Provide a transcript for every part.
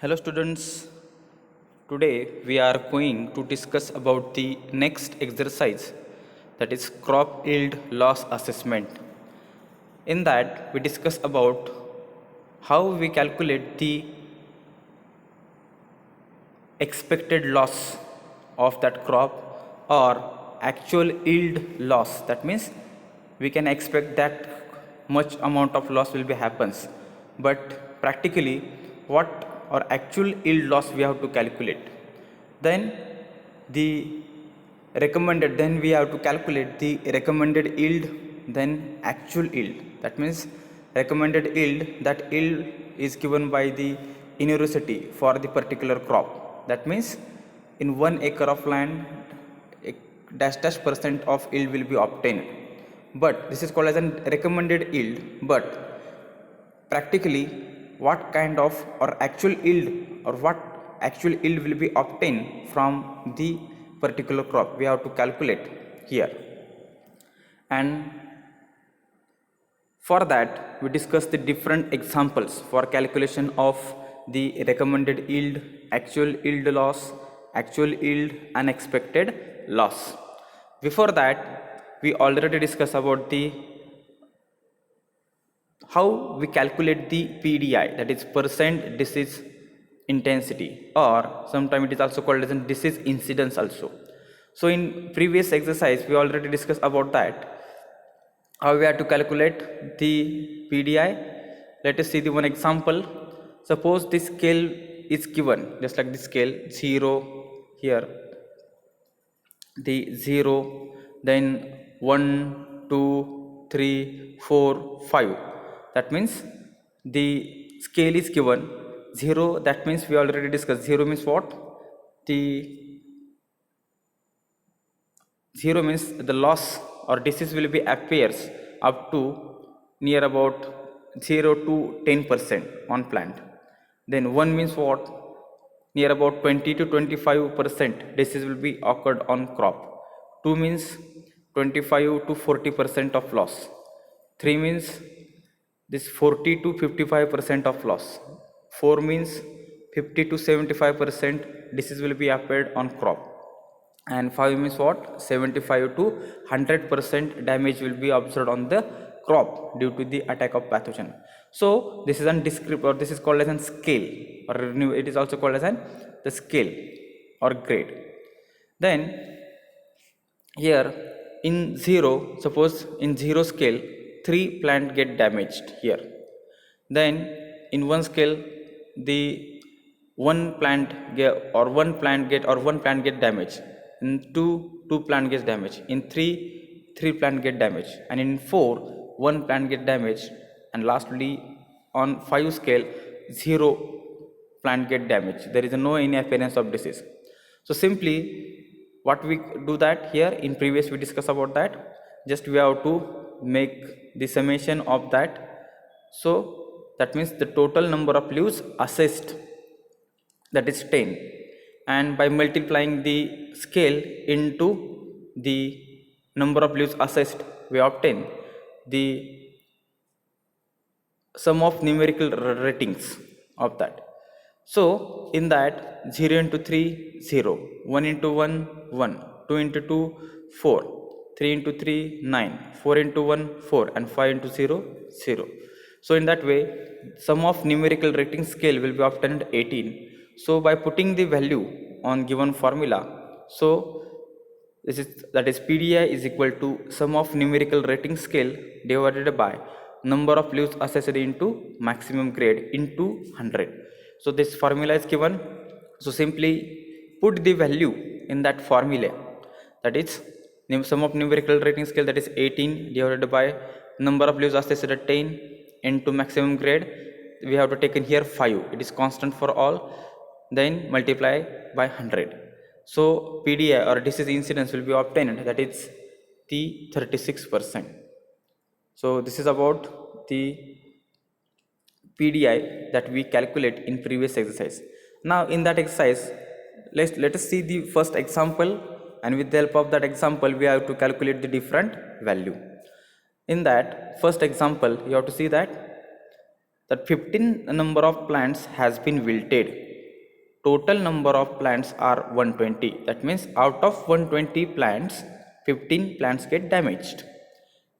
Hello students, today we are going to discuss about the next exercise, that is crop yield loss assessment. In that we discuss about how we calculate the expected loss of that crop or actual yield loss. That means we can expect that much amount of loss will be happens, but practically what or actual yield loss we have to calculate. Then the then we have to calculate the recommended yield, then actual yield. That means recommended yield, that yield is given by the university for the particular crop. That means in 1 acre of land a dash dash percent of yield will be obtained, but this is called as a recommended yield. But practically what kind of or actual yield or what actual yield will be obtained from the particular crop we have to calculate here. And for that we discuss the different examples for calculation of the recommended yield, actual yield loss, actual yield, unexpected loss. Before that we already discussed about the how we calculate the PDI, that is percent disease intensity, or sometimes it is also called as a disease incidence also. So in previous exercise we already discussed about that, how we have to calculate the PDI. Let us see the one example. Suppose this scale is given just like this scale 0 here, the 0, then 1 2 3 4 5. That means the scale is given 0. That means we already discussed 0 means what, the 0 means the loss or disease will be appears up to near about 0 to 10% on plant. Then 1 means what, near about 20 to 25% disease will be occurred on crop. 2 means 25 to 40% of loss. 3 means this 40 to 55% of loss. 4 means 50 to 75% disease will be appeared on crop. And 5 means what, 75 to 100% damage will be observed on the crop due to the attack of pathogen. So this is a descriptor, or this is called as a scale, or it is also called as the scale or grade. Then here in 0, suppose in 0 scale 3 plant get damaged here. Then in 1 scale the one plant get damaged. In 2 plant gets damaged. In 3 plant get damaged. And in 4 1 plant get damaged. And lastly on 5 scale 0 plant get damaged. There is no any appearance of disease. So simply what we do that here, in previous we discuss about that, just we have to make the summation of that. So that means the total number of leaves assessed, that is 10, and by multiplying the scale into the number of leaves assessed we obtain the sum of numerical ratings of that. So in that 0 into 3 0, 1 into 1 1, 2 into 2 4, 3 into 3 9, 4 into 1 4, and 5 into 0 0. So in that way sum of numerical rating scale will be obtained 18. So by putting the value on given formula, so that is PDI is equal to sum of numerical rating scale divided by number of leaves assessed into maximum grade into 100. So this formula is given. So simply put the value in that formula, that is sum of numerical rating scale, that is 18, divided by number of leaves assessed at 10 into maximum grade. We have to take in here 5, it is constant for all, then multiply by 100. So PDI or disease incidence will be obtained, that is the 36%. So this is about the PDI that we calculate in previous exercise. Now in that exercise let us see the first example, and with the help of that example we have to calculate the different value. In that first example you have to see that 15 number of plants has been wilted total number of plants are 120. That means out of 120 plants, 15 plants get damaged.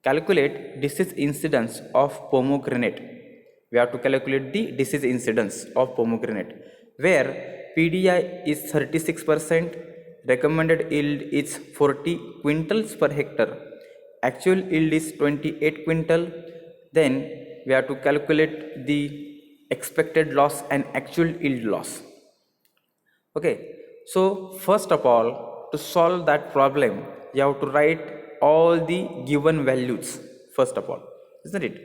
Calculate disease incidence of pomegranate. We have to calculate the disease incidence of pomegranate, where PDI is 36%, recommended yield is 40 quintals per hectare, actual yield is 28 quintal. Then we have to calculate the expected loss and actual yield loss. Okay, so first of all, to solve that problem, you have to write all the given values first of all, isn't it?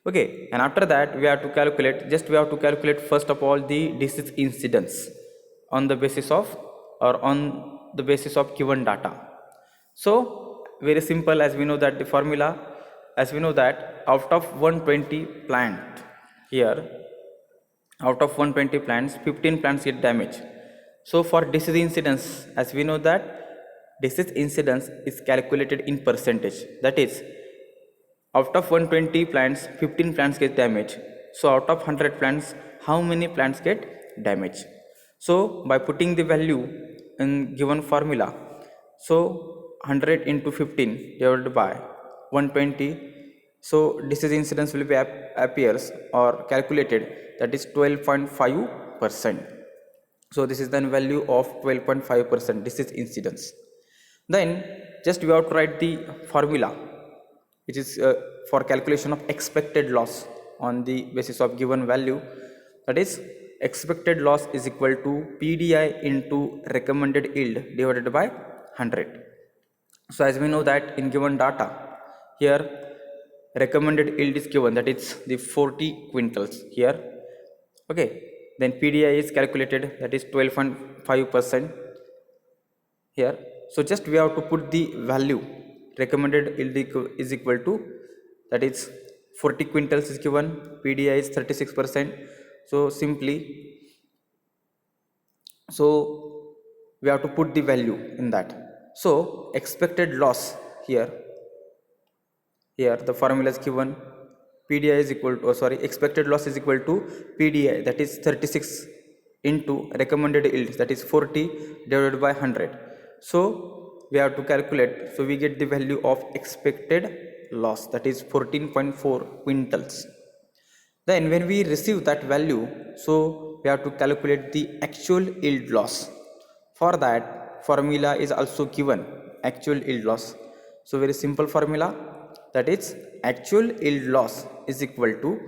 Okay, and after that we have to calculate first of all the disease incidence on the basis of given data. So very simple, as we know that the formula, as we know that out of 120 plant here, out of 120 plants, 15 plants get damaged. So for disease incidence, as we know that disease incidence is calculated in percentage. That is, out of 120 plants, 15 plants get damaged. So out of 100 plants, how many plants get damaged? So by putting the value in given formula, so 100 into 15 divided by 120, so disease incidence will be appears or calculated, that is 12.5%. So this is the value of 12.5% disease incidence. Then just we have to write the formula, which is for calculation of expected loss on the basis of given value. That is, expected loss is equal to PDI into recommended yield divided by 100. So as we know that in given data here, recommended yield is given, that is the 40 quintals here. Okay, then PDI is calculated, that is 12.5% here. So just we have to put the value, recommended yield is equal to, that is 40 quintals is given, PDI is 36%. So simply, so we have to put the value in that. So expected loss here the formula is given, PDI is equal to, expected loss is equal to PDI, that is 36 into recommended yield, that is 40 divided by 100. So we have to calculate, so we get the value of expected loss, that is 14.4 quintals. Then when we receive that value, so we have to calculate the actual yield loss. For that, formula is also given, actual yield loss. So very simple formula, that is actual yield loss is equal to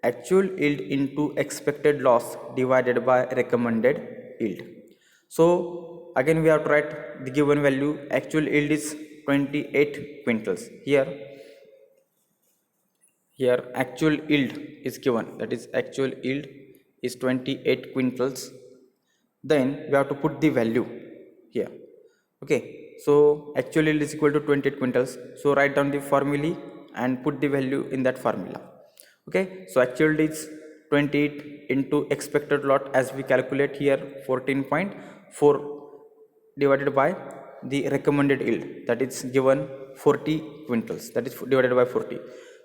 actual yield into expected loss divided by recommended yield. So again we have to write the given value, actual yield is 28 quintals. Here actual yield is given, that is actual yield is 28 quintals. Then we have to put the value here. Okay, so actual yield is equal to 28 quintals. So write down the formula and put the value in that formula. Okay, so actual yield is 28 into expected lot, as we calculate here 14.4 divided by the recommended yield, that is given 40 quintals, that is divided by 40.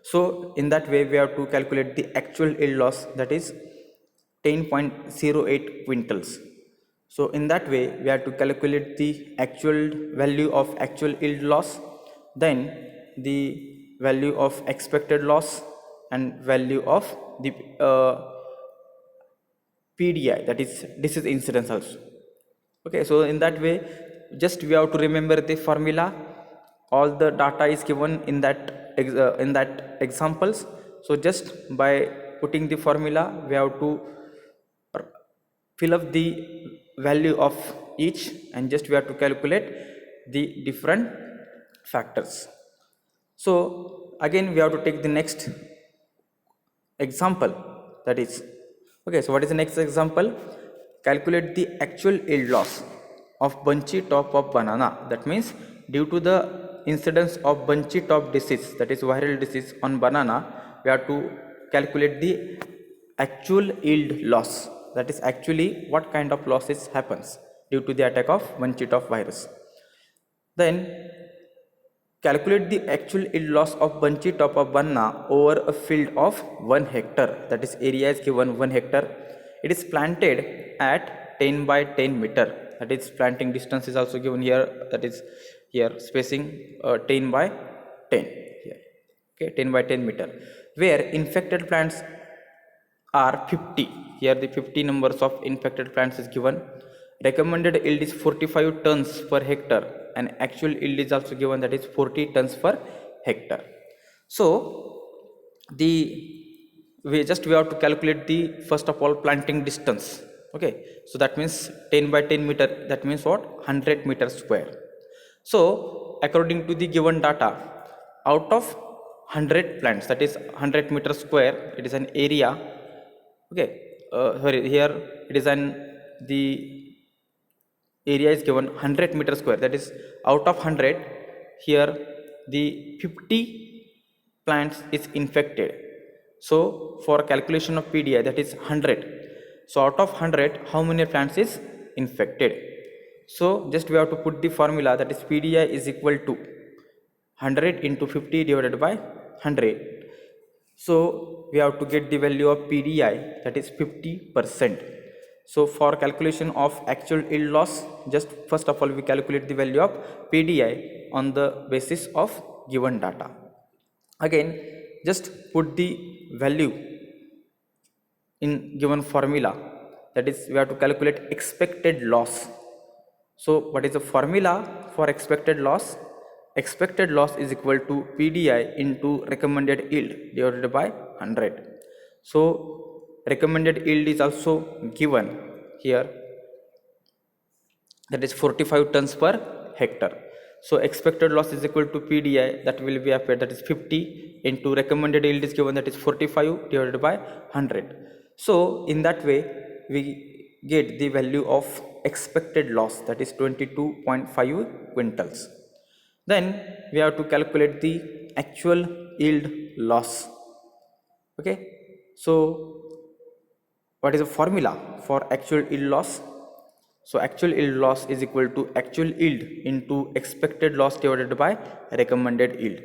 So in that way we have to calculate the actual yield loss, that is 10.08 quintals. So in that way we have to calculate the actual value of actual yield loss, then the value of expected loss and value of the PDI, that is disease incidence also. Okay, so in that way just we have to remember the formula, all the data is given in that examples. So just by putting the formula we have to fill up the value of each, and just we have to calculate the different factors. So again we have to take the next example, that is, okay, so what is the next example? Calculate the actual yield loss of bunchy top of banana. That means due to the incidence of bunchy top disease, that is viral disease on banana, we have to calculate the actual yield loss, that is actually what kind of losses happens due to the attack of bunchy top virus. Then calculate the actual yield loss of bunchy top of banana over a field of 1 hectare, that is area is given 1 hectare. It is planted at 10 by 10 meter, that is planting distance is also given here, that is here spacing 10 by 10 here, okay, 10 by 10 meter, where infected plants are 50. Here the 50 numbers of infected plants is given. Recommended yield is 45 tons per hectare and actual yield is also given, that is 40 tons per hectare. So the we have to calculate the first of all planting distance. Okay, so that means 10 by 10 meter, that means what, 100 meter square. So according to the given data, out of 100 plants, that is 100 meter square, it is an area. Okay, sorry, here it is an the area is given 100 meter square, that is out of 100, here the 50 plants is infected. So for calculation of PDI, that is 100. So out of 100, how many plants is infected? So just we have to put the formula, that is PDI is equal to 100 into 50 divided by 100. So we have to get the value of PDI, that is 50%. So for calculation of actual yield loss, just first of all we calculate the value of PDI on the basis of given data. Again, just put the value in given formula, that is we have to calculate expected loss. So what is the formula for expected loss? Expected loss is equal to PDI into recommended yield divided by 100. So recommended yield is also given here, that is 45 tons per hectare. So expected loss is equal to PDI, that will be appeared, that is 50 into recommended yield is given, that is 45 divided by 100. So in that way we get the value of expected loss, that is 22.5 quintals. Then we have to calculate the actual yield loss. Okay, so what is the formula for actual yield loss? So actual yield loss is equal to actual yield into expected loss divided by recommended yield.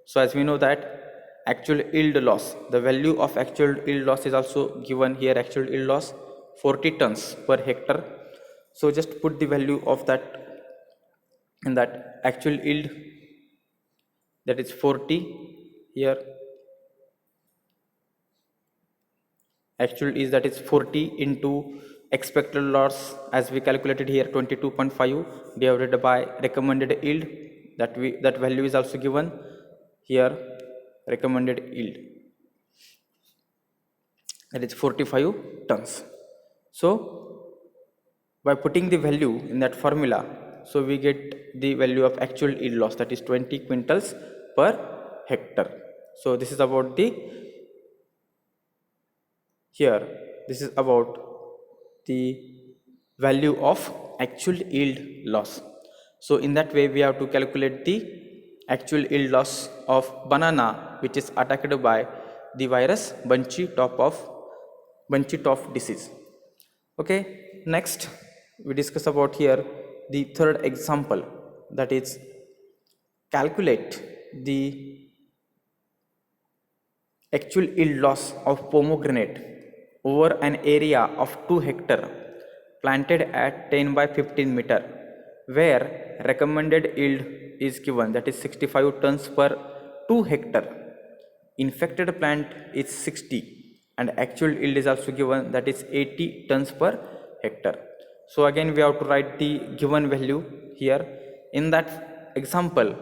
So as we know that actual yield loss, the value of actual yield loss is also given here, actual yield loss 40 tons per hectare. So just put the value of that in that actual yield, that is 40 here, actual is that is 40 into expected loss as we calculated here 22.5 divided by recommended yield, that value is also given here, recommended yield, that is 45 tons. So by putting the value in that formula, so we get the value of actual yield loss, that is 20 quintals per hectare. So this is about the here, this is about the value of actual yield loss. So in that way we have to calculate the actual yield loss of banana which is attacked by the virus bunchy top disease. Okay, next we discuss about here the third example, that is calculate the actual yield loss of pomegranate over an area of 2 hectare planted at 10 by 15 meter, where recommended yield is given, that is 65 tons per 2 hectare. Infected plant is 60 and actual yield is also given, that is 80 tons per hectare. So again we have to write the given value here. In that example,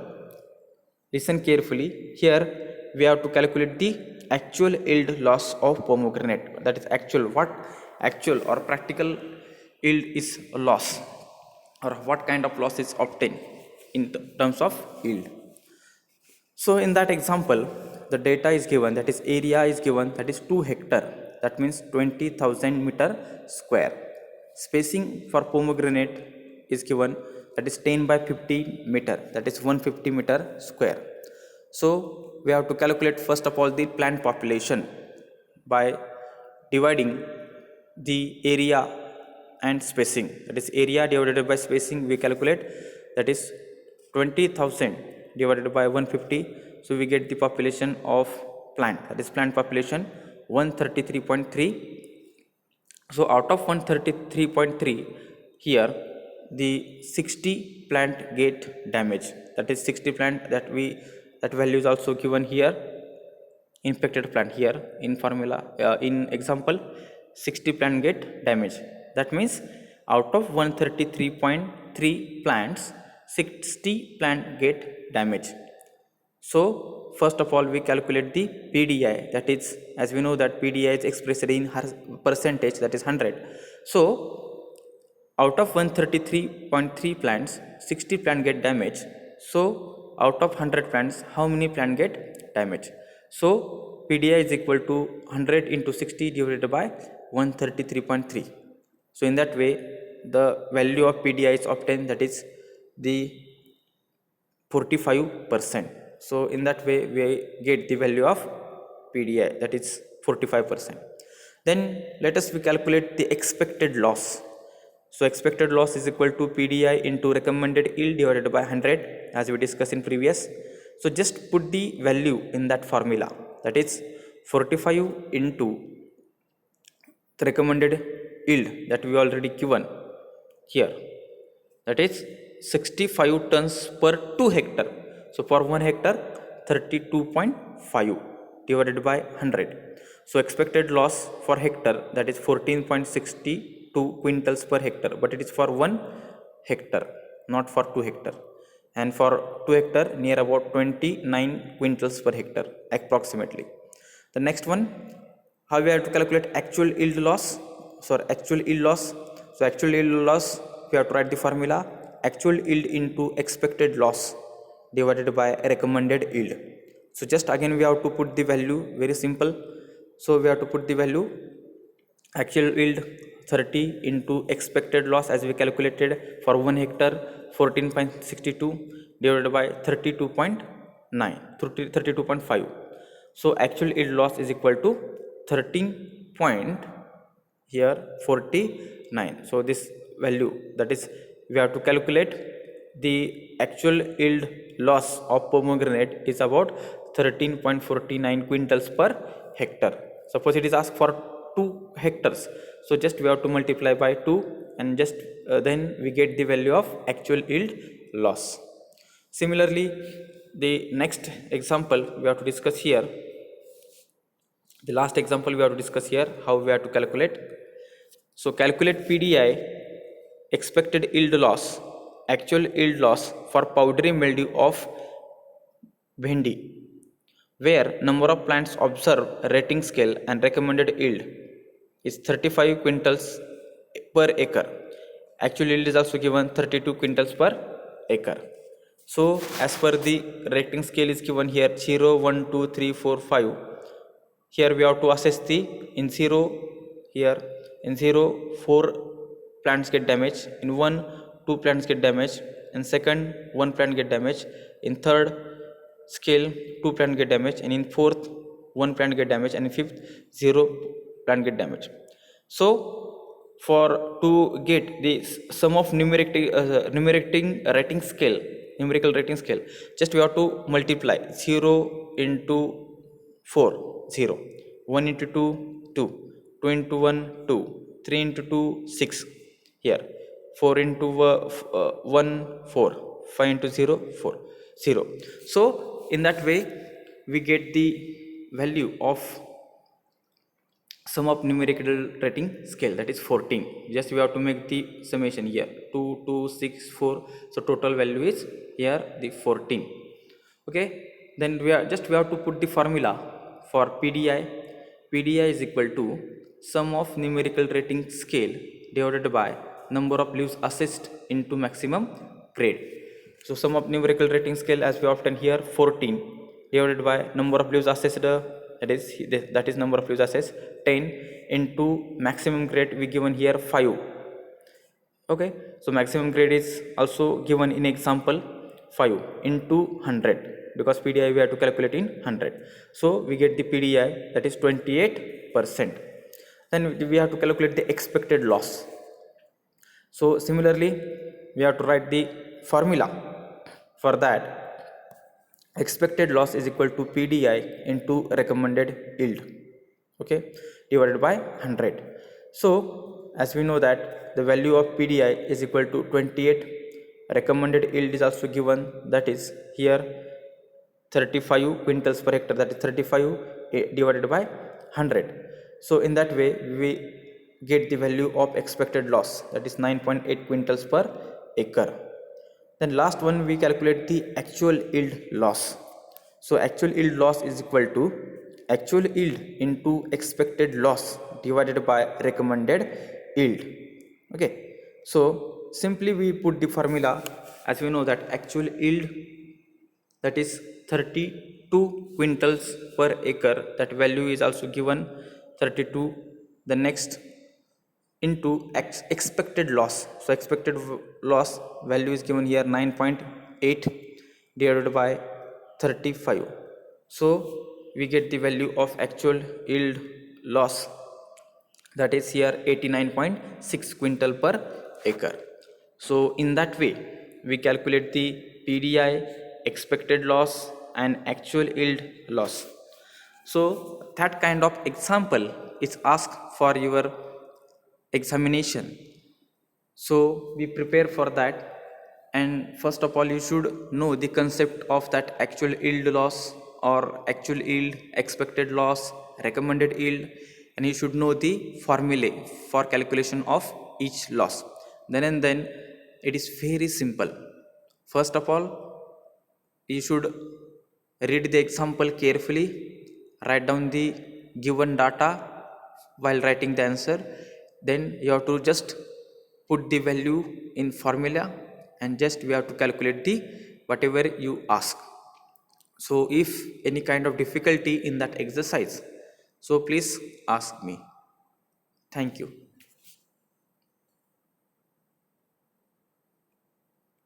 listen carefully, here we have to calculate the actual yield loss of pomegranate, that is actual, what actual or practical yield is loss, or what kind of loss is obtained in terms of yield. So in that example the data is given, that is area is given, that is 2 hectare, that means 20,000 meter square. Spacing for pomegranate is given, that is 10 by 15 meter, that is 150 meter square. So we have to calculate first of all the plant population by dividing the area and spacing, that is area divided by spacing we calculate, that is 20,000 divided by 150. So we get the population of plant, that is plant population 133.3 So out of 133.3, here the 60 plant get damaged. That is 60 plant that value is also given here. Infected plant here in formula, in example, 60 plant get damaged. That means out of 133.3 plants, 60 plant get damaged. So first of all we calculate the PDI, that is, as we know that PDI is expressed in percentage, that is 100. So out of 133.3 plants, 60 plant get damaged. So out of 100 plants, how many plant get damaged? So PDI is equal to 100 into 60 divided by 133.3. So in that way the value of PDI is obtained, that is the 45%. So in that way we get the value of PDI, that is 45%. Then let us we calculate the expected loss. So expected loss is equal to PDI into recommended yield divided by 100, as we discussed in previous. So just put the value in that formula, that is 45 into the recommended yield that we already given here, that is 65 tons per 2 hectare. So for 1 hectare 32.5 divided by 100. So expected loss for hectare, that is 14.62 quintals per hectare, but it is for 1 hectare, not for 2 hectare. And for 2 hectare near about 29 quintals per hectare approximately. The next one, how we have to calculate actual yield loss. Actual yield loss. So actual yield loss, we have to write the formula actual yield into expected loss divided by recommended yield. So just again we have to put the value, very simple. So we have to put the value actual yield 30 into expected loss, as we calculated for 1 hectare 14.62 divided by 32.9 32.5. So actual yield loss is equal to 13 point here 49. So this value, that is we have to calculate the actual yield loss of pomegranate is about 13.49 quintals per hectare. Suppose it is asked for 2 hectares, so just we have to multiply by 2 and just then we get the value of actual yield loss. Similarly, the next example we have to discuss here, the last example we have to discuss here, how we have to calculate. So calculate PDI, expected yield loss, actual yield loss for powdery mildew of bhendi, where number of plants observed rating scale and recommended yield is 35 quintals per acre. Actual yield is also given 32 quintals per acre. So as per the rating scale is given here 0, 1, 2, 3, 4, 5. Here we have to assess the in 0, here in 0 4 plants get damaged, in 1 2 plants get damaged, in second 1 plant get damaged, in third scale 2 plant get damaged, and in fourth 1 plant get damaged, and in fifth 0 plant get damaged. So for to get the sum of numerical rating scale, just we have to multiply 0 into 4 0, 1 into 2 2, 2 into 1 2, 3 into 2 6, here 4 into 1 4, 5 into 0 4 0. So in that way we get the value of sum of numerical rating scale, that is 14. Just we have to make the summation here 2 2 6 4. So total value is here the 14. Okay, then we have to put the formula for PDI. PDI is equal to sum of numerical rating scale divided by number of leaves assessed into maximum grade. So sum of numerical rating scale, as we often hear, 14 divided by number of leaves assessed, that is number of leaves assessed 10, into maximum grade we given here 5. Okay, so maximum grade is also given in example 5 into 100, because PDI we have to calculate in 100. So we get the PDI, that is 28%. Then we have to calculate the expected loss. So similarly we have to write the formula for that. Expected loss is equal to PDI into recommended yield, okay, divided by 100. So as we know that the value of PDI is equal to 28, recommended yield is also given, that is here 35 quintals per hectare, that is 35 divided by 100. So in that way we get the value of expected loss, that is 9.8 quintals per acre. Then last one we calculate the actual yield loss. So actual yield loss is equal to actual yield into expected loss divided by recommended yield. Okay. So simply we put the formula, as we know that actual yield, that is 32 quintals per acre, that value is also given 32. The next into expected loss, so expected loss value is given here 9.8 divided by 35. So we get the value of actual yield loss, that is here 89.6 quintal per acre. So in that way we calculate the PDI, expected loss and actual yield loss. So that kind of example is asked for your examination. So we prepare for that, and first of all you should know the concept of that actual yield loss or actual yield, expected loss, recommended yield, and you should know the formulae for calculation of each loss. Then and then it is very simple. First of all you should read the example carefully, write down the given data while writing the answer. Then you have to just put the value in formula, and just we have to calculate the whatever you ask. So if any kind of difficulty in that exercise, so please ask me. Thank you.